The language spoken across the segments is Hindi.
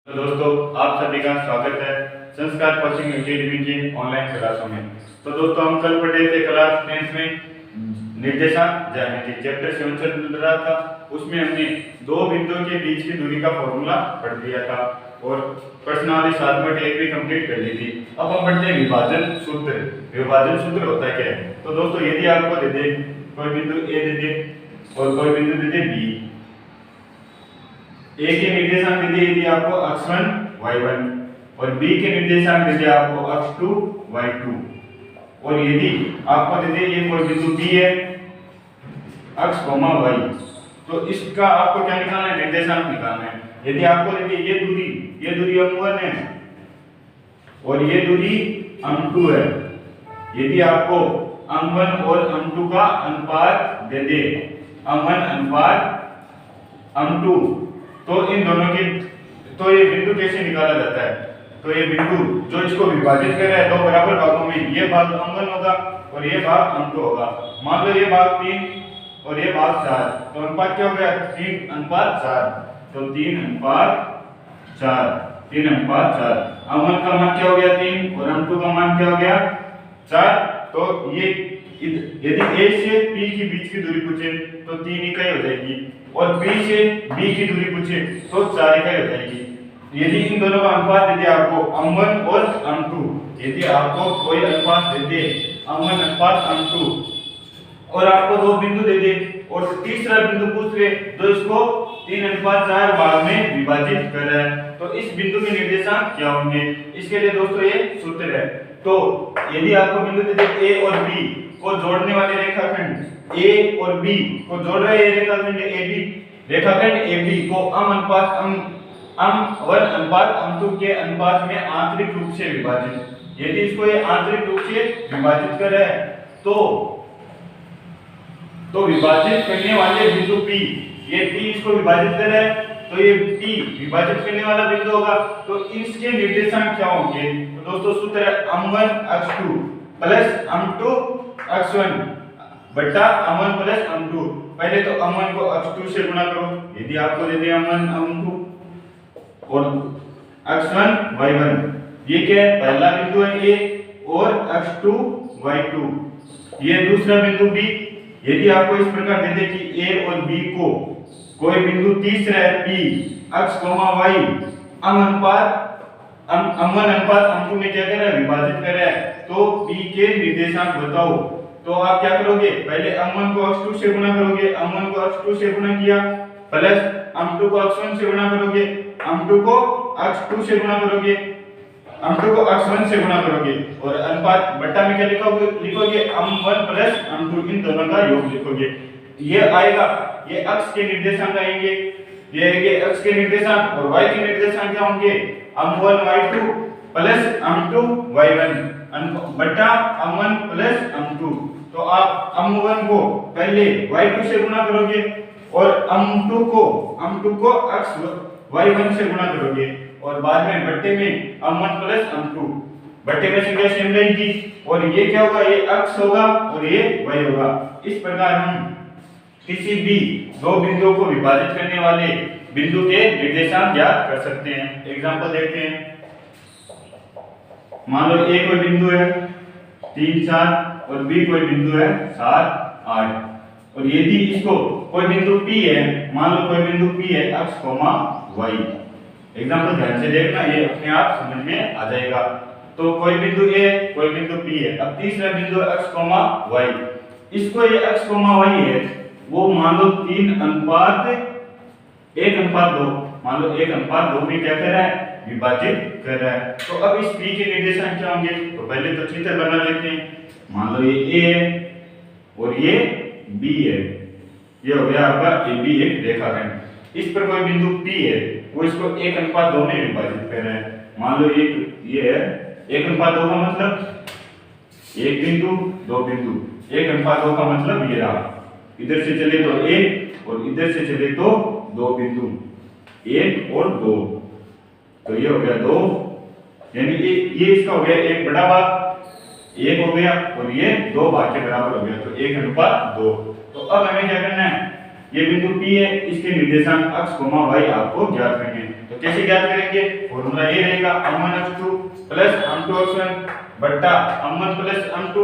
तो दोस्तों आप सभी का स्वागत है संस्कार कोचिंग एकेडमी की ऑनलाइन क्लासों में। तो दोस्तों हम कल पढ़े थे क्लास 10 में निर्देशांक ज्यामिति चैप्टर 7 चल रहा था। उसमें हमने दो बिंदुओं के बीच की दूरी का फॉर्मूला पढ़ लिया था और प्रश्नावली 7.1 भी कंप्लीट कर ली थी। अब हम पढ़ते हैं विभाजन सूत्र। विभाजन सूत्र होता है क्या है? तो दोस्तों यदि आपको दे दे कोई बिंदु ए दे दे और कोई बिंदु दे दे बी, ए के निर्देशांक दे दिए यदि आपको x1 y1 और b के निर्देशांक दे दिए आपको x2 y2 और यदि आपको दे दिए ये कोई बिंदु b है x, y, तो इसका आपको क्या निकालना है? निर्देशांक निकालना है। यदि आपको दे दिए ये दूरी m1 है और ये दूरी m2 है, यदि आपको m1 और m2 का अनुपात दे दे m1 अनुपात m2, तो इन दोनों की तो ये बिंदु कैसे निकाला जाता है? तो ये बिंदु जो इसको विभाजित कर रहा है दो बराबर भागों में, ये भाग m1 होगा और ये भाग m2 होगा। मान लो ये भाग 3 और ये भाग 4, तो अनुपात क्या हो गया? 3:4। तो 3:4, 3:4। m1 का मान क्या हो गया? 3 और m2 का मान क्या हो गया? 4। तो ये यदि a से p के बीच की दूरी पूछे तो 3 इकाई हो जाएगी और b से b की दूरी पूछे तो 4 इकाई हो जाएगी। यदि इन दोनों का अनुपात दे दे आपको m1 और m2, यदि आपको कोई अनुपात दे दे m1 अनुपात m2 और आपको दो बिंदु दे दे और तीसरा बिंदु पूछ ले जो इसको 3:4 भाग में विभाजित कर रहा है, तो इस बिंदु के निर्देशांक क्या होंगे? इसके लिए दोस्तों ये सूत्र है। तो यदि आपको बिंदु दे दे a और b को जोड़ने वाले रेखाखंड a और b को जोड़ रहे हैं रेखाखंड AB, रेखाखंड AB को m1 अनुपात m2 के अनुपात में आंतरिक रूप से विभाजित, यदि इसको ये आंतरिक रूप से विभाजित कर रहा है तो विभाजित करने वाले बिंदु P, ये P इसको विभाजित कर रहा है तो ये P विभाजित करने वाला बिंदु होगा। तो इसके निर्देशांक क्या होंगे? तो दोस्तों सूत्र है m1 x2 plus m2 x1 बटा m1 प्लस m2। पहले तो m1 को x2 से गुणा करो, यदि आपको दे दिया m1 m2 और x1 y1, ये क्या है? पहला बिंदु है a और x2 y2, ये दूसरा बिंदु b। यदि आपको इस प्रकार दे दे कि a और b को कोई बिंदु तीसरा है p x, y m1 अनुपात m2 में क्या कर रहा है? विभाजित कर रहा है। तो p के निर्देशांक बताओ। तो आप क्या करोगे? पहले m1 को x2 से गुणा करोगे, m1 को x2 से गुणा किया प्लस m2 को x1 से गुणा करोगे, m2 को x2 से गुणा करोगे, m2 को x1 से गुणा करोगे और अनुपात बट्टा में क्या लिखोगे? m1 प्लस m2, इन दोनों का योग लिखोगे। ये आएगा, ये x के निर्देशांक आएंगे, ये आएंगे x के निर्देशांक और y के निर्देशांक क्या होंगे? m1 y2 plus m2 y1 बटा m1 प्लस m2। तो आप m1 को पहले y2 से गुणा करोगे और m2 को x y1 से गुणा करोगे और बाद में बट्टे में m1 प्लस m2, बट्टे में संख्या सेम रहेगी और ये क्या होगा? ये x होगा और ये y होगा। इस प्रकार हम किसी भी दो बिंदुओं को विभाजित करने वाले बिंदु के निर्देशांक ज्ञात कर सकते हैं। एग्जांपल देखते हैं। मान लो a कोई बिंदु है 3, 4 और b कोई बिंदु है 7, 8 और यदि इसको कोई बिंदु p है, मान लो कोई बिंदु p है x, y। एग्जांपल ध्यान से देखना, ये अपने आप समझ में आ जाएगा। तो कोई बिंदु a कोई बिंदु p है। अब तीसरा बिंदु x, y, इसको ये x, y है, वो मान लो 3:1:2, मान लो 1:2 में क्या कर रहा है? विभाजित कर रहा है। तो अब इस p के निर्देशांक क्या होंगे? तो पहले तो चित्र बना लेते हैं। मान लो ये a है और ये b है, ये हो गया आपका AB एक रेखाखंड। इस पर कोई बिंदु p है, वो इसको 1:2 में विभाजित कर रहा है। मान लो ये है 1:2 का मतलब एक बिंदु दो बिंदु, 1:2 का मतलब ये रहा, इधर से चले तो 1 और इधर से चले तो दो बिंदु 1 और 2, तो ये हो गया 2, यानी ये इसका हो गया एक बड़ा भाग 1 हो गया और ये 2 भाग के बराबर हो गया, तो 1:2। तो अब हमें क्या करना है? ये बिंदु P है, इसके निर्देशांक x, y आपको ज्ञात करने हैं। तो तो कैसे ज्ञात करेंगे? फॉर्मूला ये रहेगा m1 x2 plus m2 x1 बट्टा m1 प्लस m2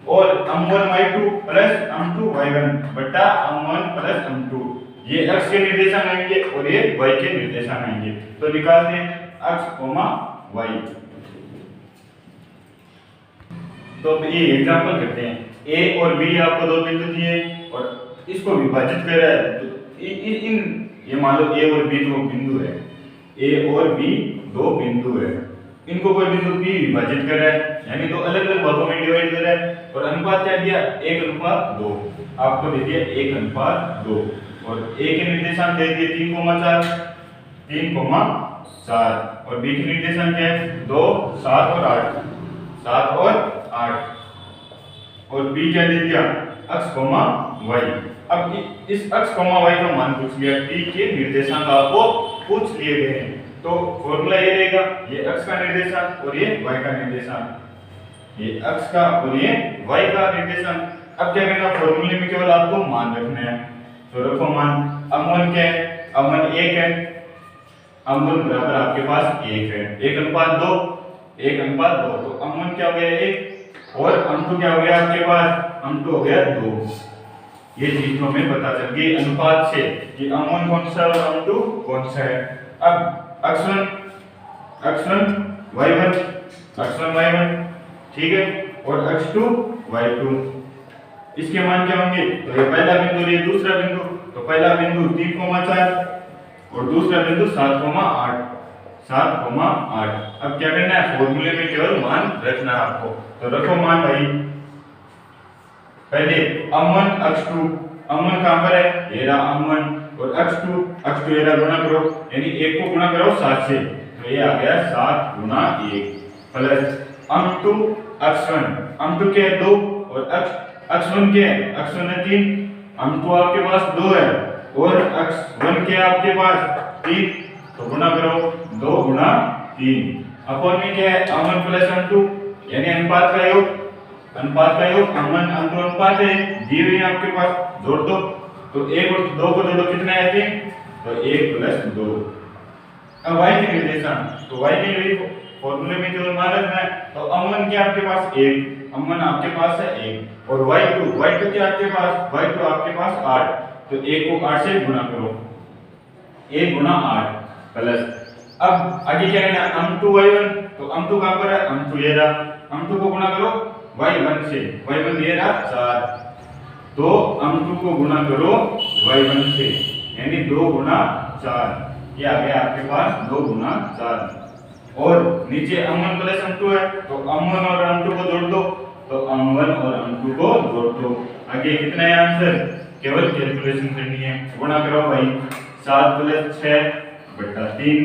और m1 y2 plus m2 y1 बट्टा m1 प्लस m2। ये x के निर्देशांक आएंगे और ये y के निर्देशांक आएंगे। तो निकालते हैं x, y। तो ये एग्जांपल करते हैं। a और b आपको दो बिंदु दिए और इसको विभाजित कर रहा है। तो इन ये मान लो a और b दो बिंदु है, a और b दो बिंदु है, इनको कोई बिंदु p विभाजित कर रहा है, यानी दो अलग अलग भागों में डिवाइड कर रहा है। और अनुपात क्या दिया? 1:2 आपको दे दिया 1:2 और a के निर्देशांक दे दिए 3,4 और b के निर्देशांक क्या है? 2, 7 और 8, 7 और 8 और b क्या दे दिया? x, y। अब इस x, y का मान पूछ लिया, b के निर्देशांक आपको पूछ लिए गए हैं। तो फॉर्मूला ये रहेगा, ये x का निर्देशांक और ये y का निर्देशांक, ये x का और ये y का निर्देशांक। अब क्या करना? फॉर्मूले में केवल आपको मान रखना है। तो रखो मान। m1 क्या है? m1 1 है, m1 बराबर आपके पास 1 है, 1:2, 1:2। तो m1 क्या हो गया? 1 और m2 क्या हो गया आपके पास? m2 हो गया 2। ये चीज तो हमें पता चल गई अनुपात से कि m1 कौन सा और m2 कौन सा है। अब x1 y1 ठीक है और x2 y2, इसके मान क्या होंगे? तो ये पहला बिंदु और ये दूसरा बिंदु। तो पहला बिंदु 3,4 और दूसरा बिंदु 7,8। अब क्या करना है? फॉर्मूले में केवल मान रखना है आपको। तो रखो मान भाई। पहले m1 x2, m1 कहां पर है? ये रहा m1 और x2 ये रहा, गुणा करो, यानी 1 को गुणा करो 7 से, तो ये आ गया 7 गुणा 1 प्लस m2 x1 के 2 और x1 के 3, m2 आपके पास 2 है और x1 के आपके पास 3, तो गुणा करो 2 गुणा 3 अपॉन में क्या है? m1 प्लस m2 यानी अनुपात का योग m1 m2 अनुपात है, दिए हुए हैं आपके पास, जोड़ दो। तो 1 और 2 को जोड़ो, कितना है? 3, तो 1 प्लस 2। अब y के निर्देशांक, तो y के लिए फॉर्मूले में केवल मान रखना है। तो m1 क्या आपके पास? 1, m1 आपके पास है 1 और y2 क्या आपके पास? y2 आपके पास 8, तो 1 को 8 से गुणा करो, 1 गुणा 8 प्लस। अब आगे क्या करना है? m2 y1, तो m2 कहां पर है? m2 ये रहा, m2 को गुणा करो y1 से, y1 ये रहा 4, तो m2 को गुणा करो y1 से, यानी 2 गुणा 4, ये आ गया आपके पास 2 गुणा 4। और नीचे m1 प्लस m2 है, तो m1 और m2 को जोड़ दो, तो m1 और m2 को जोड़ दो। आगे कितना है आंसर? केवल कैलकुलेशन करनी है, गुणा करो भाई, 7 प्लस 6 बटा 3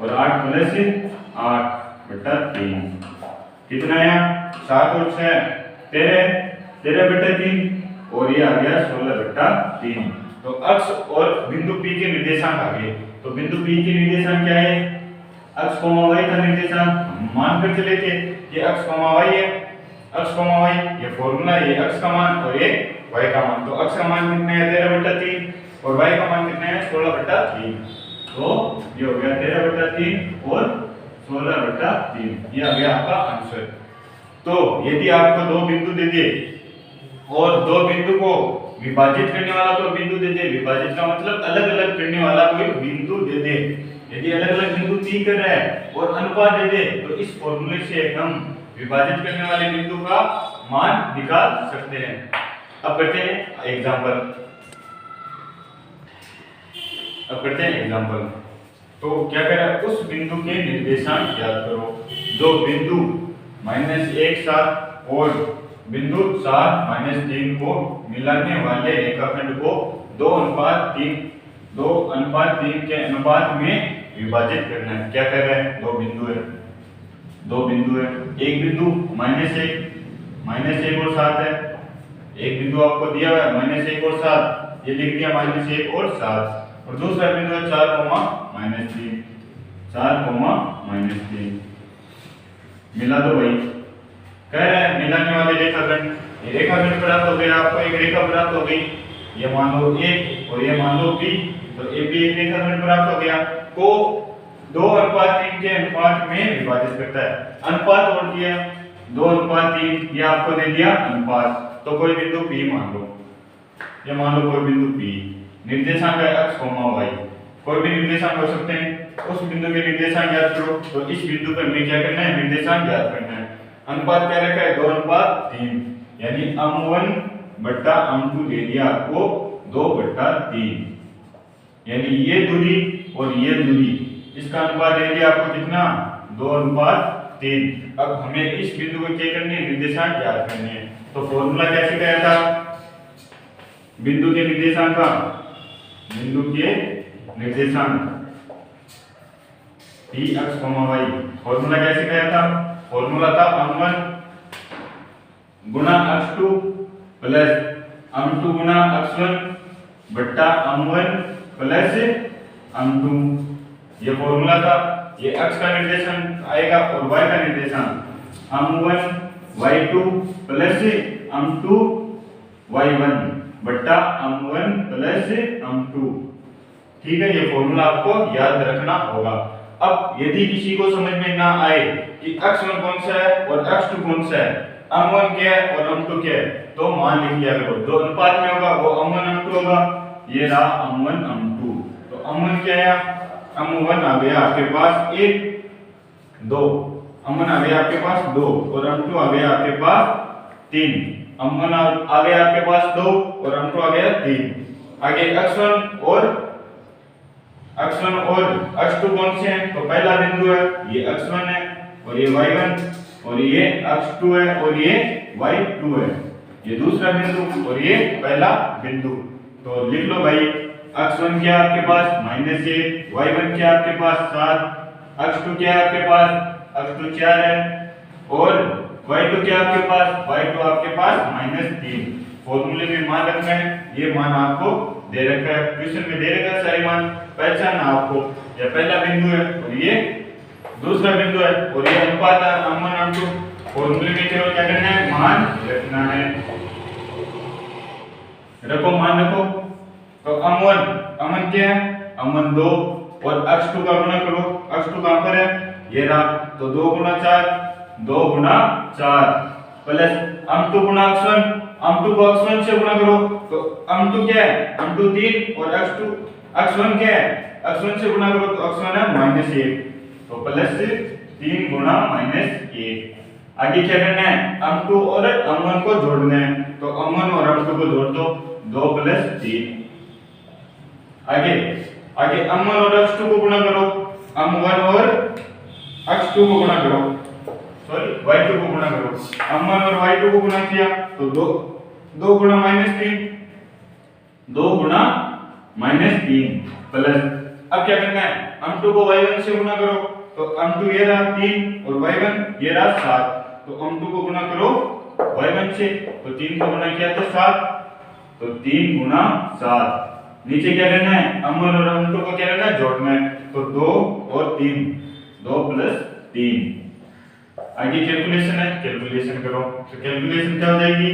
और 8 प्लस 8 बटा 3, कितना है? 7 और 6 13 बटा 3 और ये आ गया 16 बटा 3। तो x और बिंदु P के निर्देशांक आ गए। तो बिंदु P के निर्देशांक क्या है? x, y का निर्देशांक मान कर चले थे, ये x, y है, x, y ये फॉर्मूला है, ये x का मान और ये y का मान। तो x का मान कितना है? 13 बटा 3 और y का मान कितना है? 16 बटा 3। तो ये हो गया 13 बटा 3 और 16 बटा 3, ये आ गया आपका आंसर। तो यदि आपको दो बिंदु दे दे और दो बिंदु को विभाजित करने वाला कोई बिंदु दे दे, विभाजित का मतलब अलग अलग करने वाला कोई बिंदु दे दे, यदि अलग अलग बिंदु P कर रहा है और अनुपात दे दे, तो इस फॉर्मूले से हम विभाजित करने वाले बिंदु का मान निकाल सकते हैं। अब करते हैं एग्जांपल। तो क्या कह रहा है? उस बिंदु के निर्देशांक ज्ञात करो। दो बिंदु -1 7 और बिंदु 7 -3 को मिलाने वाले रेखाखंड को 2:3 के अनुपात में विभाजित करना है। क्या कर रहे हैं? दो बिंदु है, एक बिंदु -1 और 7 है, एक बिंदु आपको दिया हुआ है -1 और 7, ये लिख दिया -1 और 7, और दूसरा बिंदु है 4, -3 मिला दो भाई। कह रहे हैं मिलाने वाले रेखाखंड, ये रेखाखंड प्राप्त हो गया आपको, एक रेखा प्राप्त हो गई, ये मान लो A और ये मान लो B, तो AB एक रेखाखंड प्राप्त हो गया। को 2:3 के अनुपात में विभाजित करता है। अनुपात और दिया 2:3, ये आपको दे दिया अनुपात। तो कोई बिंदु P मान लो, ये मान लो कोई बिंदु P, निर्देशांक है x, y, कोई भी निर्देशांक हो सकते हैं, उस बिंदु के निर्देशांक ज्ञात करो। तो इस बिंदु पर हमें क्या करना है, निर्देशांक ज्ञात करना है। अनुपात क्या रखा है, 2:3, यानी m1 बट्टा m2 दे दिया आपको 2/3, यानी ये दूरी और ये दूरी, इसका अनुपात दे दिया आपको कितना, 2:3। अब हमें इस बिंदु को क्या करनी है, निर्देशांक ज्ञात करने हैं। तो फॉर्मूला कैसे क्या था, बिंदु के निर्देशांक का, बिंदु के निर्देशांक px, y, फॉर्मूला कैसे क्या था, फॉर्मूला था m1 गुना x2 प्लस m2 गुना x1 बट्टा m1 प्लस m2, ये फॉर्मूला था। ये x का निर्देशांक आएगा और y का निर्देशांक m1 y2 plus m2 y1 बट्टा m1 प्लस m2। ठीक है, ये फॉर्मूला आपको याद रखना होगा। अब यदि किसी को समझ में ना आए कि x1 कौन सा है और x2 कौन सा है, m1 क्या है और m2 क्या है, तो मान लिख लिया करो, जो अनुपात में होगा वो m1 m2 होगा। ये रहा m1 m2, तो m1 क्या है, m1 आ गया आपके पास 1 2, m1 आ गया आपके पास 2 और m2 आ गया आपके पास 3, m1 आ गया आपके पास 2 और m2 आ गया 3। आगे x1 और x2 कौन से हैं, तो पहला बिंदु है ये x1 है और ये y1 और ये x2 है और ये y2 है, ये दूसरा बिंदु और ये पहला बिंदु। तो लिख लो भाई, x1 क्या आपके पास -1, y1 क्या आपके पास 7, x2 क्या आपके पास, x2 4 है और y2 क्या आपके पास, y2 आपके पास -3। फॉर्मूले में मान रखना है, ये मान आपको दे रखा है, क्वेश्चन में दे रखा है सारे मान, पहचानना आपको। ये पहला बिंदु है और ये दूसरा बिंदु है और ये अनुपात है m1 m2। फॉर्मूले में केवल क्या करना है, मान रखना है, रखो मान रखो। तो m1 क्या है, m1 2 और x2 का गुणा करो, x2 कहां पर है, ये रहा, तो 2 गुना 4 प्लस m2 गुना x1, m2 को x1 से गुणा करो, तो m2 क्या है, m2 3 और x1 क्या है, x1 से गुणा करो तो x1 है -1, तो प्लस 3 गुना -1। आगे क्या करना है, m2 और m1 को जोड़ना है, तो m1 और m2 को जोड़ दो, 2 + 3। आगे m1 और x2 को गुणा करो, m1 और x2 को गुणा करो, सॉरी y2 को गुणा करो, m1 और y2 को गुणा किया तो 2 गुणा -3, 2 गुणा -3 प्लस, अब क्या करना है, m2 को y1 से गुणा करो, तो m2 ये रहा 3 और y1 ये रहा 7, तो m2 को गुणा करो y1 से, तो 3 को गुणा किया तो 7, तो 3 गुना 7। नीचे क्या करना है, m1 और m2 को क्या करना है, जोड़ना है, तो 2 और 3, 2 + 3। आगे कैलकुलेशन है, कैलकुलेशन करो, तो कैलकुलेशन क्या हो जाएगी,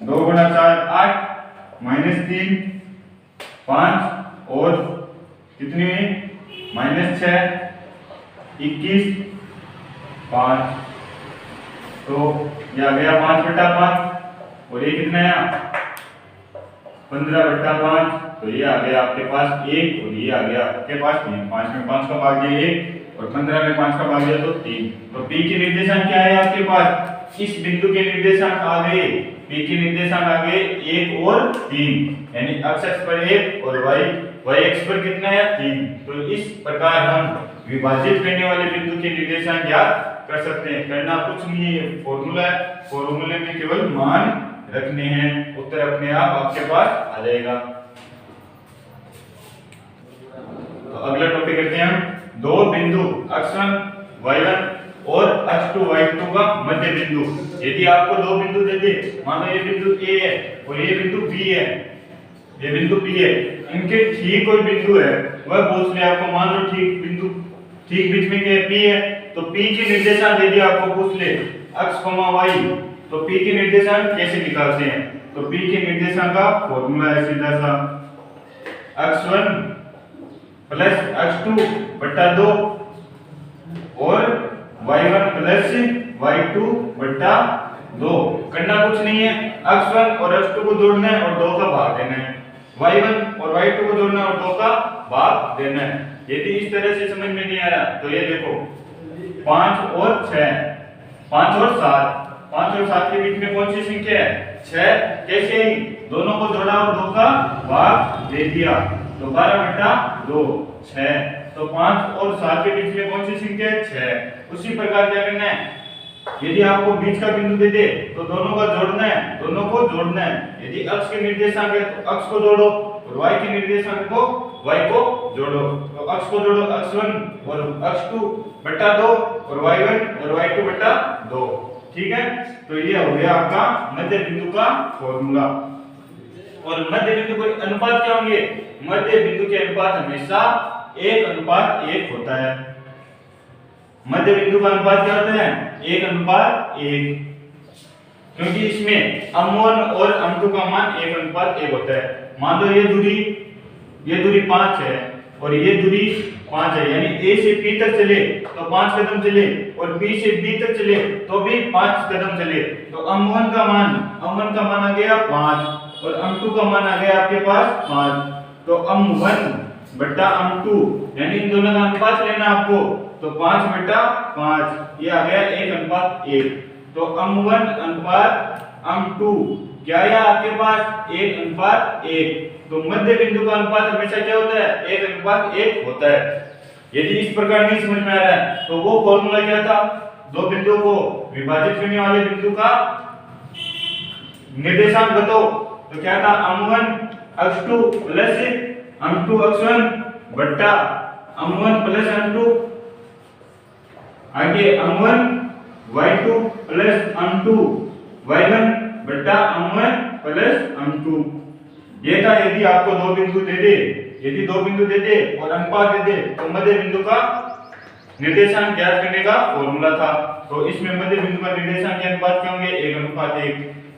2 गुना 4 8 -3 5 और कितनी हुई -6 21 5, तो ये आ गया 5/5 और ये कितना है 15/5, तो ये आ गया आपके पास 1 और ये आ गया आपके पास 3। 5 में 5 का भाग दिया 1 और 15 में 5 का भाग दिया तो 3। तो P के निर्देशांक क्या है आपके पास, इस बिंदु के निर्देशांक आ गए, P के निर्देशांक आ गए 1 और 3, यानी x अक्ष पर 1 और y अक्ष पर कितना है 3। तो इस प्रकार हम विभाजित करने वाले बिंदु के निर्देशांक ज्ञात कर सकते हैं। करना कुछ नहीं है, फॉर्मूला है, फॉर्मूले में केवल मान रखने हैं, उत्तर अपने आप आपके पास आ जाएगा। तो अगला टॉपिक करते हैं हम, दो बिंदु x1 y1 और x2 y2 का मध्य बिंदु। यदि आपको दो बिंदु दे दे, मान लो ये बिंदु A है और ये बिंदु B है, ये बिंदु B है, इनके ठीक कोई बिंदु है वह पूछ ले आपको, मान लो ठीक बिंदु ठीक बीच में क्या P है, तो P के निर्देशांक दे दिया आपको, पूछ ले x, y, तो P के निर्देशांक कैसे निकालते हैं। तो P के निर्देशांक का फॉर्मूला है सीधा सा x1 प्लस x2 बट्टा 2 और y1 प्लस y2 बट्टा 2। करना कुछ नहीं है, x1 और x2 को जोड़ना है और 2 का भाग देना है, y1 और y2 को जोड़ना है और 2 का भाग देना है। यदि इस तरह से समझ में नहीं आ रहा तो ये देखो 5 और 6, 5 और 7, 5 और 7 के बीच में कौन सी संख्या है 6। कैसे ही दोनों को जोड़ा और 2 का भाग दे दिया तो 12/2 6। तो 5 और 7 के बीच में कौन सी संख्या है 6। उसी प्रकार क्या करना है, यदि आपको बीच का बिंदु दे दे तो दोनों का जोड़ना है, दोनों को जोड़ना है। यदि x के निर्देशांक है तो x को जोड़ो और y के निर्देशांक को y को जोड़ो। तो x को जोड़ो x1 और x2 बट्टा 2 और y1 और y2 बट्टा 2। ठीक है, तो ये हो गया आपका मध्य बिंदु का फॉर्मूला। और मध्य बिंदु के अनुपात क्या होंगे, मध्य बिंदु के अनुपात हमेशा 1:1 होता है। मध्य बिंदु का अनुपात क्या होता है 1:1, क्योंकि इसमें m1 और m2 का मान 1:1 होता है। मान लो ये दूरी 5 है और ये दूरी 5 है, यानी a से p तक चले तो 5 कदम चले और b से b तक चले तो भी 5 कदम चले। तो m1 का मान आ गया 5 और m2 का मान आ गया आपके पास 5। तो m1 बट्टा m2 यानी इन दोनों का अनुपात लेना आपको, तो 5/5 ये आ गया 1:1। तो m1 अनुपात m2 क्या है आपके पास 1:1। तो मध्य बिंदु का अनुपात हमेशा क्या होता है 1:1 होता है। यदि इस प्रकार नहीं समझ में आ रहा है तो वो फॉर्मूला क्या था, दो बिंदुओं को विभाजित करने वाले बिंदु का निर्देशांक बताओ, तो क्या था m1 x2 plus m2 x1 बट्टा m1 प्लस m2, आगे m1 y2 plus m2 y1 बट्टा m1 प्लस m2। ये था यदि आपको दो बिंदु दे दे और अनुपात दे दे तो मध्य बिंदु का निर्देशांक ज्ञात करने का फॉर्मूला था। तो इसमें मध्य बिंदु का निर्देशांक के अनुपात क्या होंगे 1:1।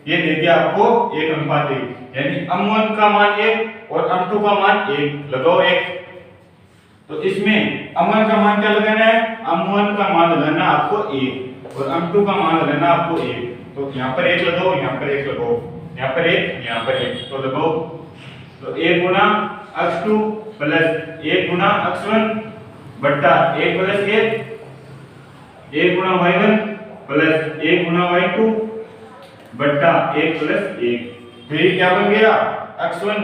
ये दे दिया आपको 1:1, यानी m1 का मान 1 और m2 का मान 1, लगाओ 1। तो इसमें m1 का मान क्या लगाना है, m1 का मान लगाना आपको 1 और m2 का मान लगाना आपको 1। तो यहाँ पर 1 लगाओ, यहाँ पर 1 लगाओ, यहाँ पर 1, यहाँ पर 1, तो लगाओ। तो 1 गुना x2 प्लस 1 गुना x1 बट्टा 1 प्लस 1 गुना y1 प्लस 1 गुना y2 बट्टा 1 प्लस 1। फिर क्या बन गया x1,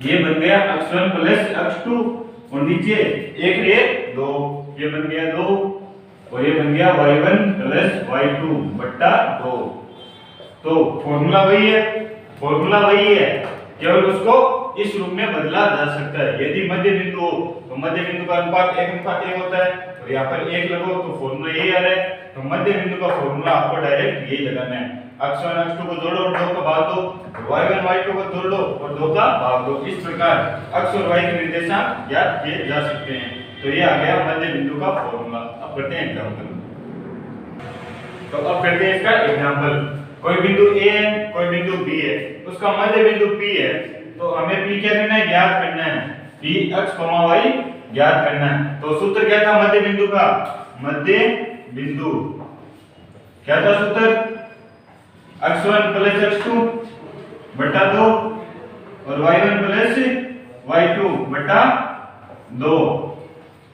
ये बन गया x1 प्लस x2 और नीचे 1 2, ये बन गया 2 और ये बन गया y1 प्लस y2 बट्टा 2। तो फॉर्मूला वही है, केवल उसको इस रूप में बदला जा सकता है। यदि मध्य बिंदु हो तो मध्य बिंदु का अनुपात 1:1 होता है और यहाँ पर 1 लगाओ तो फॉर्मूला यही आ रहा है। तो मध्य बिंदु का फॉर्मूला आपको डायरेक्ट यही लगाना है, x1 x2 को जोड़ो और 2 का भाग दो, y1 y2 को जोड़ लो और 2 का भाग दो। इस प्रकार x और y के निर्देशांक ज्ञात किए जा सकते हैं। तो ये आ गया मध्य बिंदु का फॉर्मूला। अब करते हैं एग्जांपल। तो अब करते हैं इसका एग्जांपल। कोई बिंदु A है, कोई बिंदु B है, उसका मध्य बिंदु P है। तो हमें P क्या करना है, ज्ञात करना है, Px, y ज्ञात करना है। तो सूत्र क्या था मध्य बिंदु का, मध्य बिंदु क्या था सूत्र, x1 प्लस x2 बट्टा 2 और y1 प्लस y2 बट्टा 2।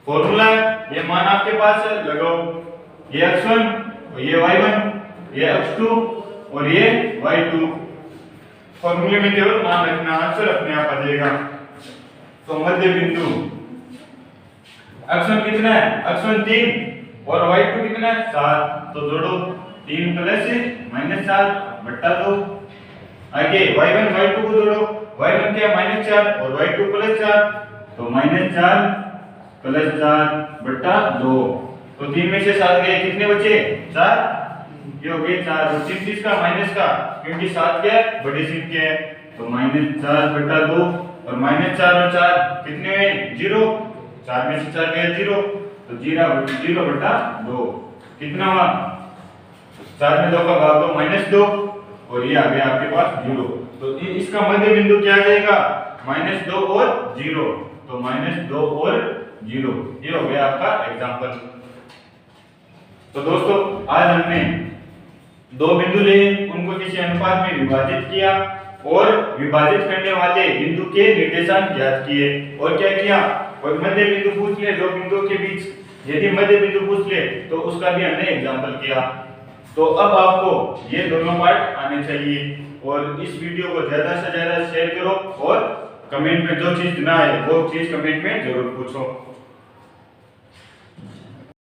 फॉर्मूला ये मान आपके पास है, लगाओ। ये x1 और ये y1, ये x2 और ये y2। फॉर्मूले में केवल मान रखना, आंसर अपने आप आ जाएगा। तो मध्य बिंदु x1 कितना है, x1 3 और y2 कितना है 7। तो जोड़ो 3 प्लस -7 बट्टा 2। आगे y1 y2 को जोड़ो, y1 क्या -4 और y2 +4, तो -4 प्लस 4 बट्टा 2। तो 3 में से 7 गए, कितने बचे 4, ये हो गए 4। और चिन्ह किसका, माइनस का, क्योंकि 7 क्या है बड़ी संख्या है। तो -4 बट्टा 2 और -4 और 4 कितने हुए 0, 4 में से 4 गए 0, तो 0 बट्टा 2 कितना हुआ, 4 में 2 का भाग दो -2 और ये आ गया आपके पास 0। तो इसका मध्य बिंदु क्या आ जाएगा, -2 और 0। तो -2 और 0। ये हो गया आपका एग्जांपल। तो दोस्तों आज हमने दो बिंदु लिए, उनको किसी अनुपात में विभाजित किया और विभाजित करने वाले बिंदु के निर्देशांक ज्ञात किए। और क्या किया, कोई मध्य बिंदु पूछ ले दो बिंदुओं के बीच, यदि मध्य बिंदु पूछ ले तो उसका भी हमने एग्जांपल किया। तो अब आपको ये दोनों पार्ट आने चाहिए और इस वीडियो को ज्यादा से ज्यादा शेयर करो और कमेंट में जो चीज ना आए वो चीज कमेंट में जरूर पूछो।